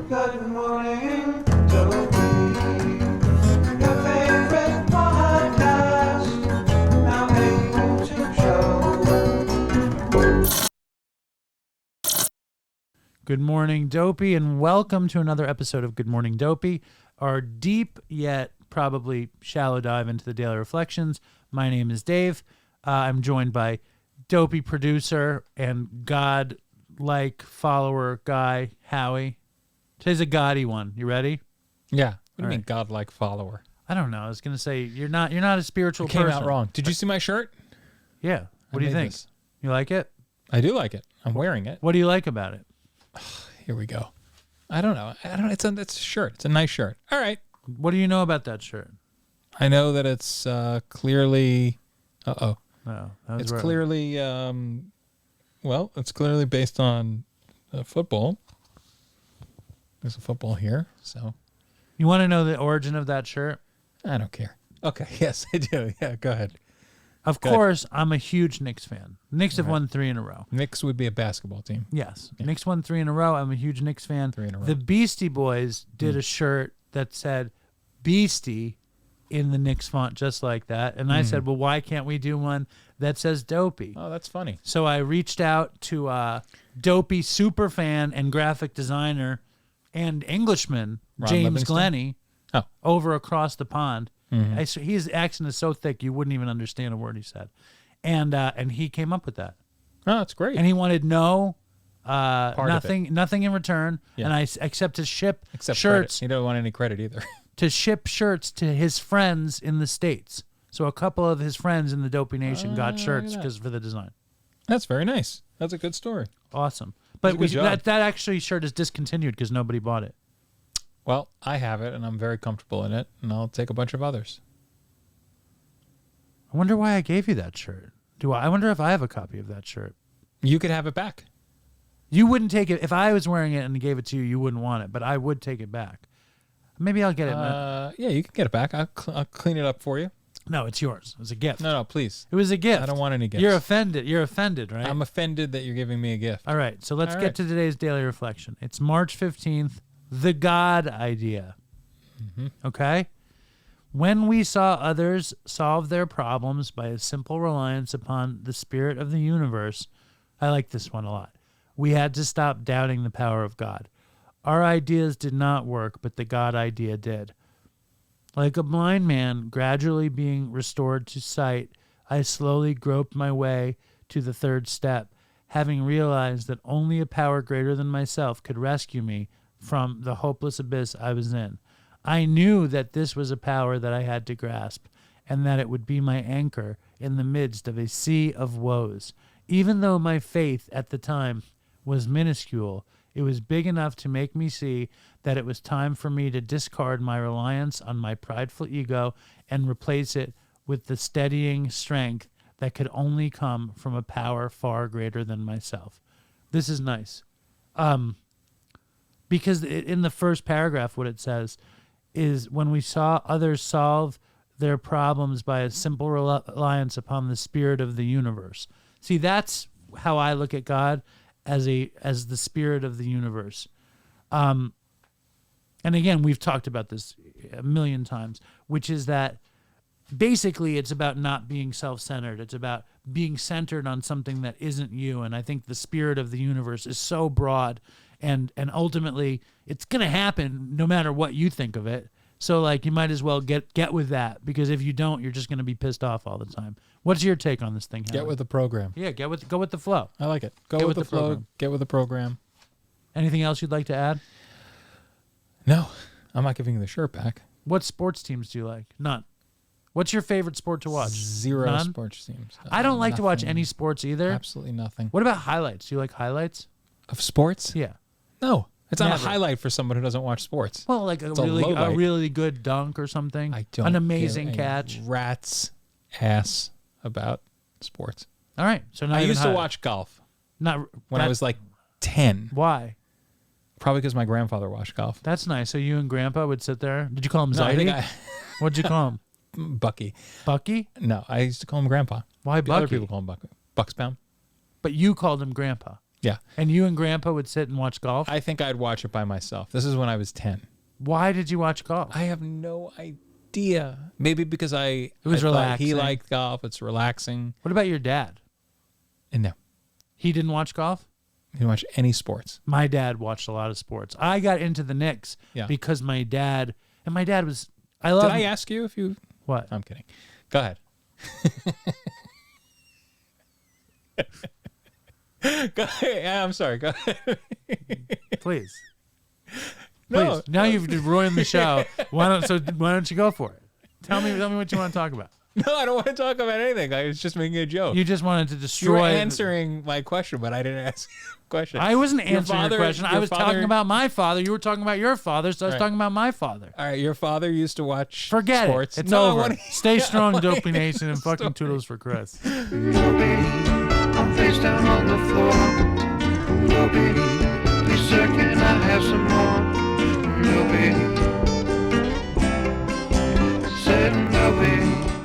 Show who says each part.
Speaker 1: Good morning, Dopey. Your favorite podcast. Now able to show.
Speaker 2: Good morning, Dopey, and welcome to another episode of Good Morning, Dopey, our deep yet probably shallow dive into the daily reflections. My name is Dave. I'm joined by Dopey producer and God-like follower guy, Howie. Today's a gaudy one. You ready?
Speaker 3: Yeah. What do you
Speaker 2: All
Speaker 3: mean
Speaker 2: right.
Speaker 3: godlike follower?
Speaker 2: I don't know. I was gonna say you're not a spiritual
Speaker 3: Came
Speaker 2: person.
Speaker 3: out wrong. Did you see my shirt?
Speaker 2: Yeah. What do you
Speaker 3: made
Speaker 2: think?
Speaker 3: this.
Speaker 2: You like it?
Speaker 3: I do like it. I'm wearing it.
Speaker 2: What do you like about it?
Speaker 3: Here we go. I don't know. It's a shirt. It's a nice shirt. All right.
Speaker 2: What do you know about that shirt?
Speaker 3: I know that it's clearly.
Speaker 2: Oh, that was
Speaker 3: It's
Speaker 2: right.
Speaker 3: clearly. It's clearly based on football. There's a football here, so
Speaker 2: You want to know the origin of that shirt?
Speaker 3: I don't care. Okay. Yes, I do. Yeah. Go ahead.
Speaker 2: Of
Speaker 3: Good.
Speaker 2: course, I'm a huge Knicks fan. Knicks have
Speaker 3: Right.
Speaker 2: won 3 in a row.
Speaker 3: Knicks would be a basketball team.
Speaker 2: Yes.
Speaker 3: Yeah.
Speaker 2: Knicks won 3 in a row. I'm a huge Knicks fan.
Speaker 3: 3 in a row.
Speaker 2: The Beastie Boys did a shirt that said Beastie in the Knicks font just like that. And I said, well, why can't we do one that says Dopey?
Speaker 3: Oh, that's funny.
Speaker 2: So I reached out to Dopey super fan and graphic designer and Englishman,
Speaker 3: Ron
Speaker 2: James
Speaker 3: Livingston?
Speaker 2: Glennie,
Speaker 3: Oh.
Speaker 2: over across the pond. His accent is so thick you wouldn't even understand a word he said. And he came up with that.
Speaker 3: Oh, that's great.
Speaker 2: And he wanted no
Speaker 3: of
Speaker 2: nothing in return.
Speaker 3: Yeah.
Speaker 2: And I accept to ship
Speaker 3: Except
Speaker 2: shirts
Speaker 3: credit. You don't want any credit either.
Speaker 2: to ship shirts to his friends in the States. So a couple of his friends in the Dopey Nation got shirts
Speaker 3: that.
Speaker 2: because for the design.
Speaker 3: That's very nice. That's a good story.
Speaker 2: Awesome. But
Speaker 3: a good job.
Speaker 2: that actually shirt is discontinued because nobody bought it.
Speaker 3: Well, I have it, and I'm very comfortable in it, and I'll take a bunch of others.
Speaker 2: I wonder why I gave you that shirt. I wonder if I have a copy of that shirt.
Speaker 3: You could have it back.
Speaker 2: You wouldn't take it if I was wearing it and gave it to you. You wouldn't want it, but I would take it back. Maybe I'll get it.
Speaker 3: Yeah, you can get it back. I'll clean it up for you.
Speaker 2: No, it's yours. It was a gift.
Speaker 3: No, please.
Speaker 2: It was a gift.
Speaker 3: I don't want any gifts.
Speaker 2: You're offended. You're offended, right?
Speaker 3: I'm offended that you're giving me a gift.
Speaker 2: All right. So let's
Speaker 3: All
Speaker 2: get
Speaker 3: right.
Speaker 2: to today's daily reflection. It's March 15th. The God idea. Okay? When we saw others solve their problems by a simple reliance upon the spirit of the universe, I like this one a lot. We had to stop doubting the power of God. Our ideas did not work, but the God idea did. Like a blind man gradually being restored to sight, I slowly groped my way to the third step, having realized that only a power greater than myself could rescue me from the hopeless abyss I was in. I knew that this was a power that I had to grasp, and that it would be my anchor in the midst of a sea of woes. Even though my faith at the time was minuscule, it was big enough to make me see that it was time for me to discard my reliance on my prideful ego and replace it with the steadying strength that could only come from a power far greater than myself. This is nice. Because in the first paragraph, what it says is when we saw others solve their problems by a simple reliance upon the spirit of the universe. See, that's how I look at God, as the spirit of the universe. And again, we've talked about this a million times, which is that basically it's about not being self-centered. It's about being centered on something that isn't you. And I think the spirit of the universe is so broad, and ultimately it's going to happen no matter what you think of it. So like you might as well get with that, because if you don't, you're just going to be pissed off all the time. What's your take on this thing, Howard?
Speaker 3: Get with the program.
Speaker 2: Yeah, go with the flow.
Speaker 3: I like it.
Speaker 2: Get
Speaker 3: Go
Speaker 2: with
Speaker 3: with
Speaker 2: the
Speaker 3: the flow.
Speaker 2: program.
Speaker 3: Get with the program.
Speaker 2: Anything else you'd like to add?
Speaker 3: No, I'm not giving you the shirt back.
Speaker 2: What sports teams do you like? None. What's your favorite sport to watch?
Speaker 3: Zero
Speaker 2: None?
Speaker 3: sports teams.
Speaker 2: I don't like to watch
Speaker 3: Nothing.
Speaker 2: any sports either.
Speaker 3: Absolutely nothing.
Speaker 2: What about highlights? Do you like highlights?
Speaker 3: Of sports?
Speaker 2: Yeah.
Speaker 3: No. It's not
Speaker 2: Never.
Speaker 3: a highlight for someone who doesn't watch sports.
Speaker 2: Well, like a
Speaker 3: It's a low light.
Speaker 2: really good dunk or something.
Speaker 3: I don't
Speaker 2: An amazing
Speaker 3: give a
Speaker 2: catch.
Speaker 3: rat's ass about sports.
Speaker 2: All right. So now
Speaker 3: I used to watch golf
Speaker 2: Not
Speaker 3: when I was like 10.
Speaker 2: Why?
Speaker 3: Probably because my grandfather watched golf.
Speaker 2: That's nice. So you and Grandpa would sit there. Did you call him
Speaker 3: No, I think
Speaker 2: Zaidi? What'd you call him?
Speaker 3: Bucky.
Speaker 2: Bucky?
Speaker 3: No, I used to call him Grandpa.
Speaker 2: Why
Speaker 3: The other
Speaker 2: Bucky?
Speaker 3: people call him Bucky. Bucksbaum.
Speaker 2: But you called him Grandpa.
Speaker 3: Yeah.
Speaker 2: And you and Grandpa would sit and watch golf?
Speaker 3: I think I'd watch it by myself. This is when I was 10.
Speaker 2: Why did you watch golf?
Speaker 3: I have no idea. Maybe because it
Speaker 2: was relaxing.
Speaker 3: He liked golf. It's relaxing.
Speaker 2: What about your dad?
Speaker 3: And no,
Speaker 2: He didn't watch golf?
Speaker 3: he didn't watch any sports.
Speaker 2: My dad watched a lot of sports. I got into the Knicks because my dad was, I love.
Speaker 3: Did I ask you if you?
Speaker 2: What?
Speaker 3: I'm kidding. Go ahead. Go ahead. Yeah, I'm sorry. Go ahead.
Speaker 2: Please.
Speaker 3: No.
Speaker 2: Please. Now you've ruined the show. Why don't you go for it? Tell me what you want to talk about.
Speaker 3: No, I don't want to talk about anything. I was just making a joke.
Speaker 2: You just wanted to
Speaker 3: You were
Speaker 2: destroy.
Speaker 3: answering my question, but I didn't ask you a question.
Speaker 2: I wasn't answering your question. I was talking about my father. You were talking about your father, so I was talking about my father.
Speaker 3: All right, your father used to watch
Speaker 2: Forget
Speaker 3: sports.
Speaker 2: it. It's
Speaker 3: No, I
Speaker 2: over.
Speaker 3: wanna-
Speaker 2: Stay strong,
Speaker 3: I wanna
Speaker 2: Dopey
Speaker 3: hear
Speaker 2: Nation, and
Speaker 3: the
Speaker 2: fucking
Speaker 3: story.
Speaker 2: toodles for Chris.
Speaker 1: Dopey, I'm face down on the floor. Dopey, please sir, can I have some more? Dopey, said Dopey.